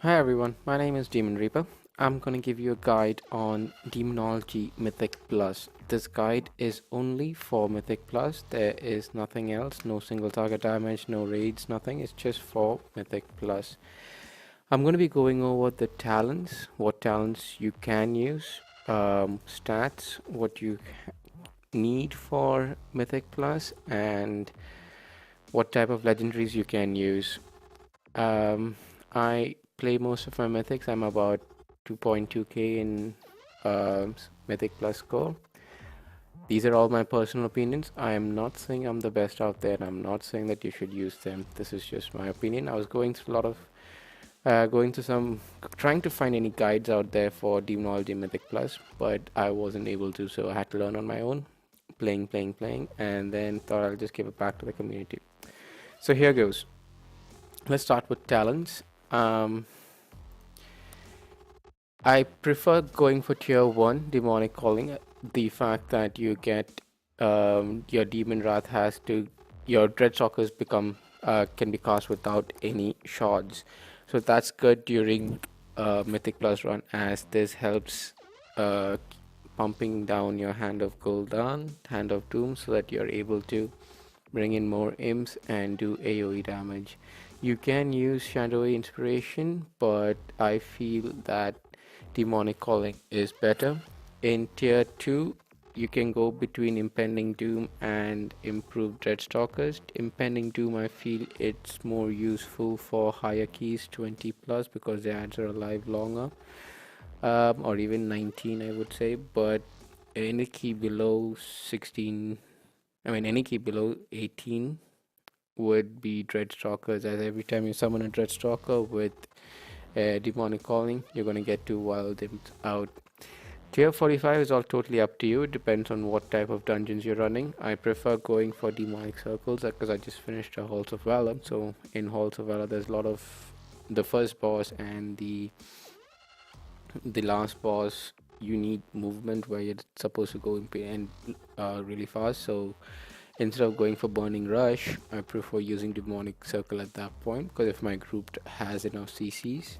Hi everyone, my name is Demon Reaper. I'm gonna give you a guide on Demonology Mythic Plus. This guide is only for Mythic Plus. There is nothing else, no single target damage, no raids, nothing. It's just for Mythic Plus. I'm gonna be going over the talents, what talents you can use, stats, what you need for Mythic Plus, and what type of legendaries you can use. Um, I play most of my mythics. I'm about 2.2k in mythic plus score. These are all my personal opinions. I am not saying I'm the best out there, and I'm not saying that you should use them. This is just my opinion. I was going through a lot of going to some trying to find any guides out there for Demonology Mythic Plus, but I wasn't able to, so I had to learn on my own, playing, and then thought I'll just give it back to the community. So here goes. Let's start with talents. Um, I prefer going for tier 1 demonic calling. The fact that you get your demon wrath has to your dreadstalkers become can be cast without any shards. So that's good during Mythic Plus run, as this helps uh, pumping down your Hand of Gul'dan, Hand of Doom, so that you're able to bring in more imps and do AoE damage. You can use Shadowy Inspiration, but I feel that Demonic Calling is better. In tier 2, you can go between Impending Doom and Improved Dreadstalkers. Impending Doom, I feel it's more useful for higher keys, 20 plus, because the ads are alive longer, or even 19, I would say. But any key below 16, any key below 18 would be Dreadstalkers, as every time you summon a Dreadstalker with Demonic Calling, you're going to get 2 wild imps out. Tier 45 is all totally up to you. It depends on what type of dungeons you're running. I prefer going for Demonic Circles because I just finished a Halls of Valor. So in Halls of Valor, there's a lot of the first boss and the last boss. You need movement where you're supposed to go and really fast. So instead of going for Burning Rush, I prefer using Demonic Circle at that point, because if my group has enough CCs,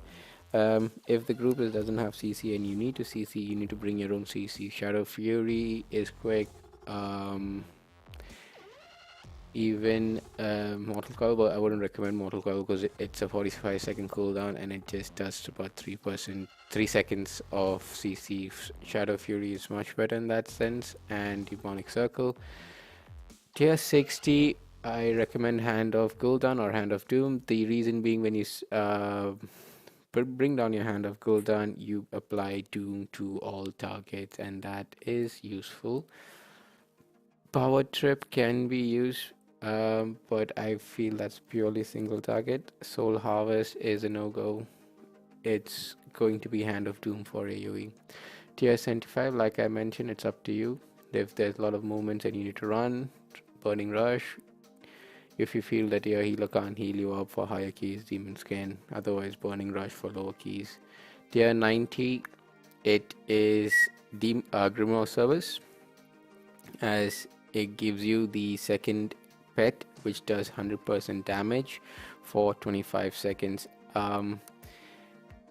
if the group doesn't have CC and you need to CC, you need to bring your own CC. Shadow Fury is quick. Even Mortal Coil, but I wouldn't recommend Mortal Coil because it's a 45-second cooldown and it just does about 3 seconds of CC. Shadow Fury is much better in that sense, and Demonic Circle. Tier 60, I recommend Hand of Gul'dan or Hand of Doom. The reason being, when you bring down your Hand of Gul'dan, you apply Doom to all targets, and that is useful. Power Trip can be used, but I feel that's purely single target. Soul Harvest is a no-go. It's going to be Hand of Doom for AoE. Tier 75, like I mentioned, it's up to you. If there's a lot of movements and you need to run, Burning Rush. If you feel that your healer can't heal you up for higher keys, Demons can. Otherwise, Burning Rush for lower keys. Tier 90, it is Grimoire Service, as it gives you the second pet, which does 100% damage for 25 seconds.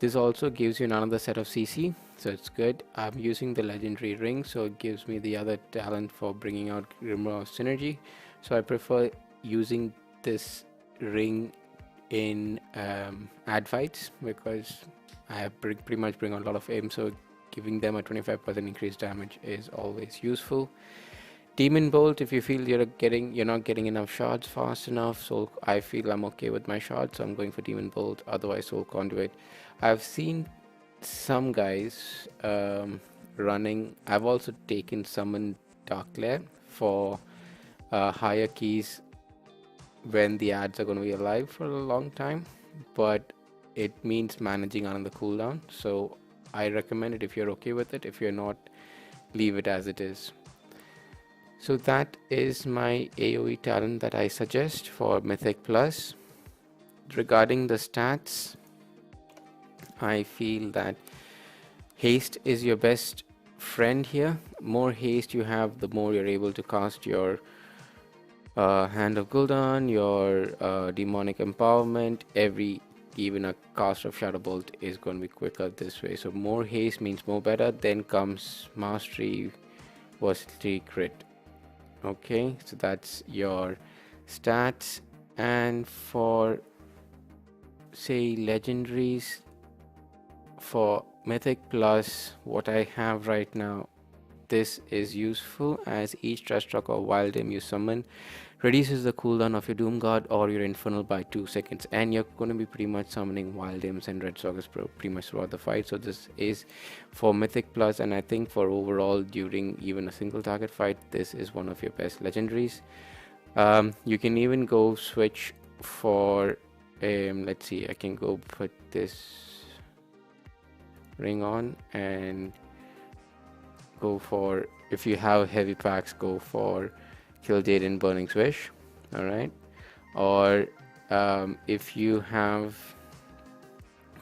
This also gives you another set of CC, so it's good. I'm using the legendary ring, so it gives me the other talent for bringing out Grimoire Synergy. So I prefer using this ring in ad fights, because I pretty much bring on a lot of aim, so giving them a 25% increased damage is always useful. Demon Bolt, if you feel you're not getting enough shards fast enough, so I feel I'm okay with my shards, so I'm going for Demon Bolt. Otherwise, Soul Conduit. I've seen some guys running. I've also taken Summon Dark Lair for higher keys when the ads are going to be alive for a long time, but it means managing on the cooldown. So I recommend it if you're okay with it. If you're not, leave it as it is. So that is my AoE talent that I suggest for Mythic Plus. Regarding the stats, I feel that haste is your best friend here. More haste you have, the more you're able to cast your Hand of Gul'dan, your Demonic Empowerment, every even a cast of Shadow Bolt is going to be quicker this way. So more haste means more better. Then comes mastery, versatility, crit. Okay, so that's your stats. And for say legendaries, for Mythic plus what I have right now, this is useful as each Trashtalk or Wild Imp you summon reduces the cooldown of your Doom Guard or your Infernal by 2 seconds, and you're going to be pretty much summoning Wild Imps and Red Stalkers pretty much throughout the fight. So this is for Mythic plus, and I think for overall during even a single target fight, this is one of your best legendaries. You can even go switch for let's see, I can go put this ring on and go for, if you have heavy packs, go for Kil'jaeden Burning Swish. All right, or if you have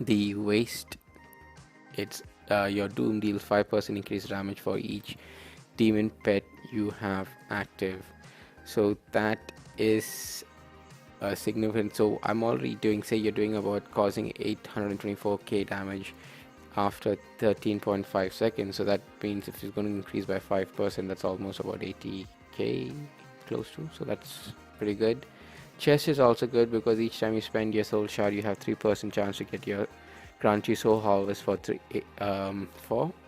the waste, it's your Doom deals 5% increased damage for each demon pet you have active. So that is significant. So I'm already doing, say you're doing about causing 824k damage after 13.5 seconds. So that means if it's going to increase by 5%, that's almost about 80k close to. So that's pretty good. Chest is also good because each time you spend your soul shard, you have 3% chance to get your grant you soul harvest for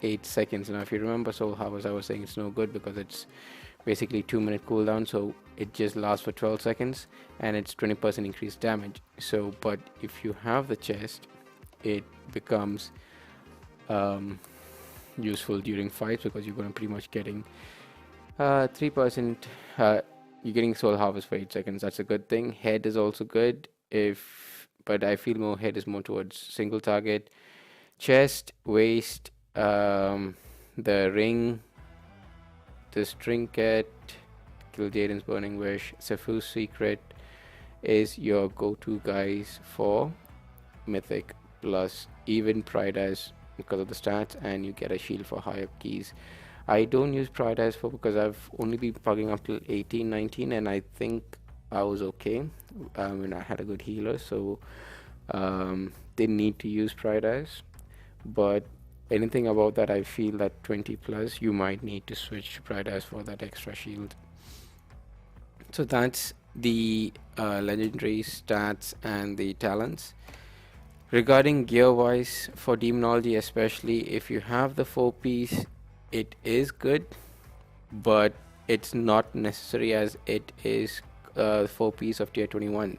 8 seconds. Now if you remember soul harvest, I was saying it's no good because it's basically 2-minute cooldown, so it just lasts for 12 seconds and it's 20% increased damage. So but if you have the chest, it becomes useful during fights because you're going to pretty much getting 3%, you're getting soul harvest for 8 seconds. That's a good thing. Head is also good, but I feel more head is more towards single target. Chest, waist, the ring, this trinket, Kil'jaeden's Burning Wish, Sephu's Secret is your go-to guys for Mythic plus, even Pride Eyes because of the stats, and you get a shield for high up keys. I don't use Pride Eyes for because I've only been plugging up till 18, 19, and I think I was okay when I had a good healer, so didn't need to use Pride Eyes. But anything about that, I feel that 20 plus, you might need to switch to Pride Eyes for that extra shield. So that's the legendary stats and the talents. Regarding gear wise, for Demonology especially, if you have the 4-piece, it is good, but it's not necessary as it is 4-piece of tier 21.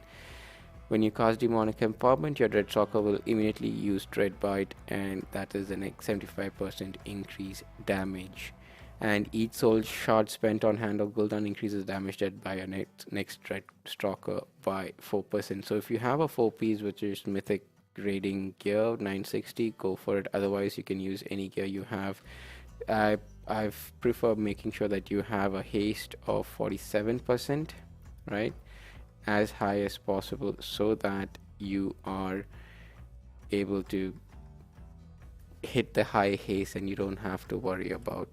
When you cast Demonic Empowerment, your Dreadstalker will immediately use Dreadbite, and that is an 75% increase damage. And each soul shard spent on hand or cooldown increases damage dealt by your next Dreadstalker by 4%. So if you have a 4-piece, which is Mythic rating gear 960, go for it. Otherwise you can use any gear you have. I've prefer making sure that you have a haste of 47%, right, as high as possible, so that you are able to hit the high haste and you don't have to worry about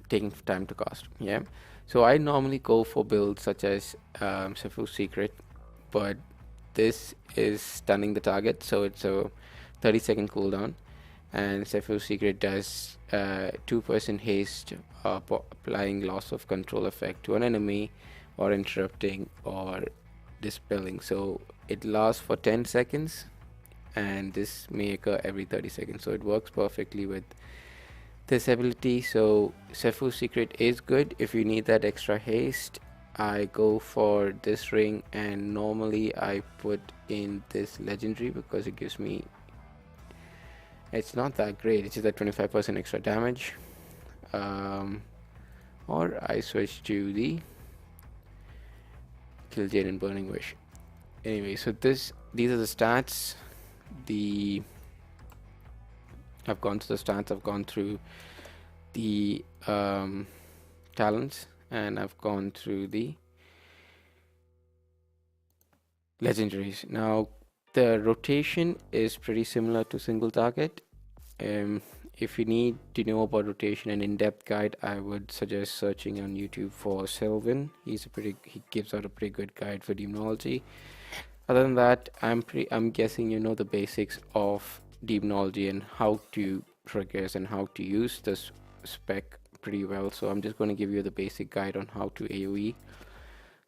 taking time to cast. Yeah, so I normally go for builds such as Sephu's Secret, but this is stunning the target, so it's a 30-second cooldown, and Sephu's Secret does 2% haste, applying loss of control effect to an enemy, or interrupting or dispelling. So it lasts for 10 seconds, and this may occur every 30 seconds, so it works perfectly with this ability. So Sephu's Secret is good if you need that extra haste. I go for this ring, and normally I put in this legendary because it gives me, it's not that great, it's just that 25% extra damage, or I switch to the Kil'jaeden Burning Wish. Anyway, so these are the stats. I've gone through the stats, I've gone through the talents, and I've gone through the legendaries. Now the rotation is pretty similar to single target. Um, if you need to know about rotation and in-depth guide, I would suggest searching on YouTube for Selwen. He gives out a pretty good guide for demonology. Other than that, I'm guessing you know the basics of demonology and how to progress and how to use this spec pretty well. So I'm just going to give you the basic guide on how to AoE.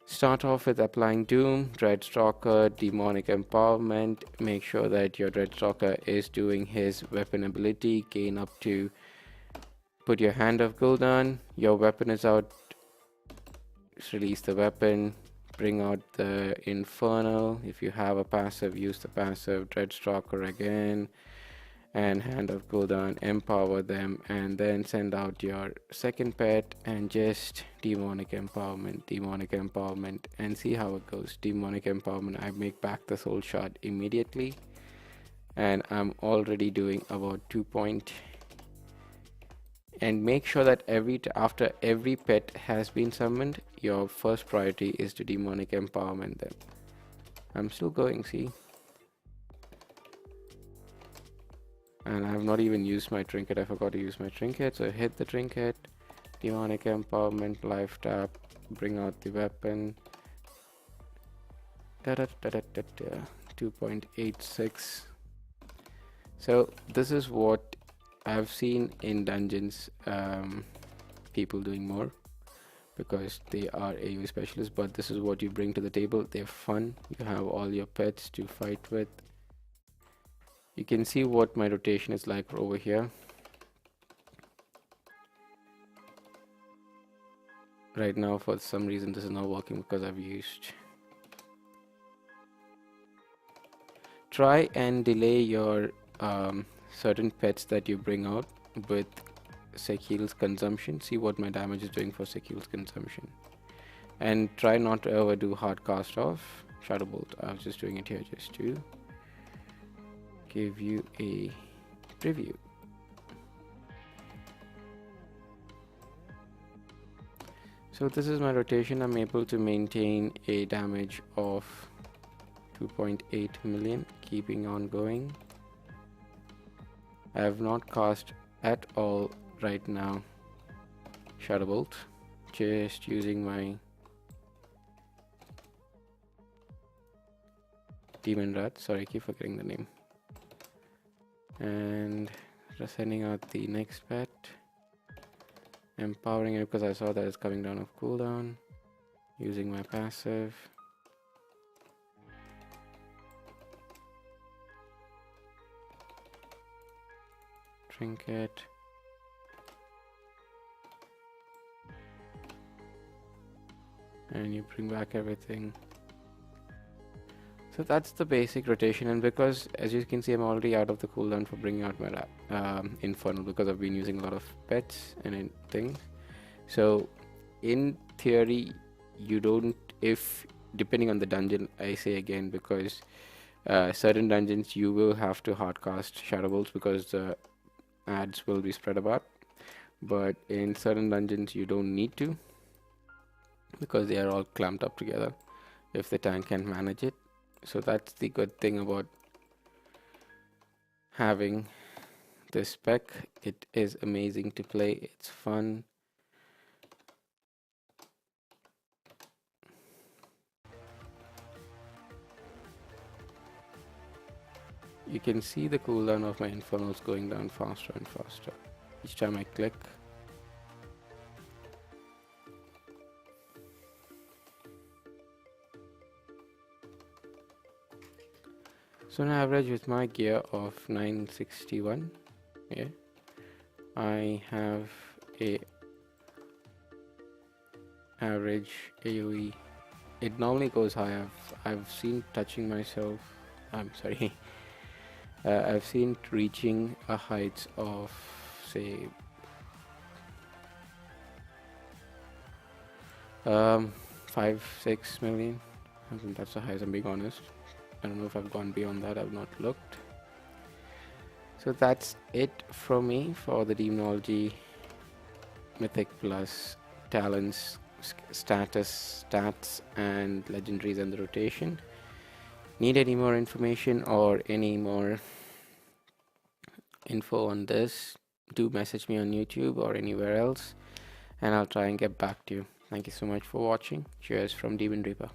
Start off with applying Doom, Dreadstalker, Demonic Empowerment. Make sure that your Dreadstalker is doing his weapon ability. Gain up to put your hand of cooldown. Your weapon is out. Release the weapon. Bring out the Infernal. If you have a passive, use the passive. Dreadstalker again. And hand of cooldown, empower them, and then send out your second pet and just demonic empowerment, and see how it goes. Demonic empowerment, I make back the soul shard immediately, and I'm already doing about 2 point. And make sure that after every pet has been summoned, your first priority is to demonic empowerment them. I'm still going, see. And I have not even used my trinket. I forgot to use my trinket, so hit the trinket, demonic empowerment, life tap, bring out the weapon. 2.86. So this is what I've seen in dungeons, people doing more because they are AoE specialists, but this is what you bring to the table. They're fun. You have all your pets to fight with. You can see what my rotation is like over here. Right now, for some reason, this is not working because I've used. Try and delay your certain pets that you bring out with Sekil's consumption. See what my damage is doing for Sekil's consumption. And try not to overdo hard cast off. Shadow Bolt. I was just doing it here just to give you a preview. So this is my rotation. I'm able to maintain a damage of 2.8 million, keeping on going. I have not cast at all right now Shadow Bolt, just using my Demon Rat. Sorry, I keep forgetting the name. And just sending out the next pet, empowering it because I saw that it's coming down of cooldown, using my passive. Trinket. And you bring back everything. So that's the basic rotation, and because as you can see I'm already out of the cooldown for bringing out my Infernal because I've been using a lot of pets and things. So in theory you don't, if depending on the dungeon, I say again, because certain dungeons you will have to hardcast Shadow Bolts because the ads will be spread about, but in certain dungeons you don't need to because they are all clamped up together if the tank can manage it. So that's the good thing about having this spec. It is amazing to play, it's fun. You can see the cooldown of my Infernals going down faster and faster each time I click. So on average with my gear of 961, yeah, I have a average AoE. It normally goes high. I've seen touching myself. I'm sorry. I've seen reaching a height of say 5-6 million. I think that's the highest, I'm being honest. I don't know if I've gone beyond that, I've not looked. So that's it from me for the Demonology Mythic Plus talents, status, stats and legendaries and the rotation. Need any more information or any more info on this, do message me on YouTube or anywhere else, and I'll try and get back to you. Thank you so much for watching. Cheers from Demon Reaper.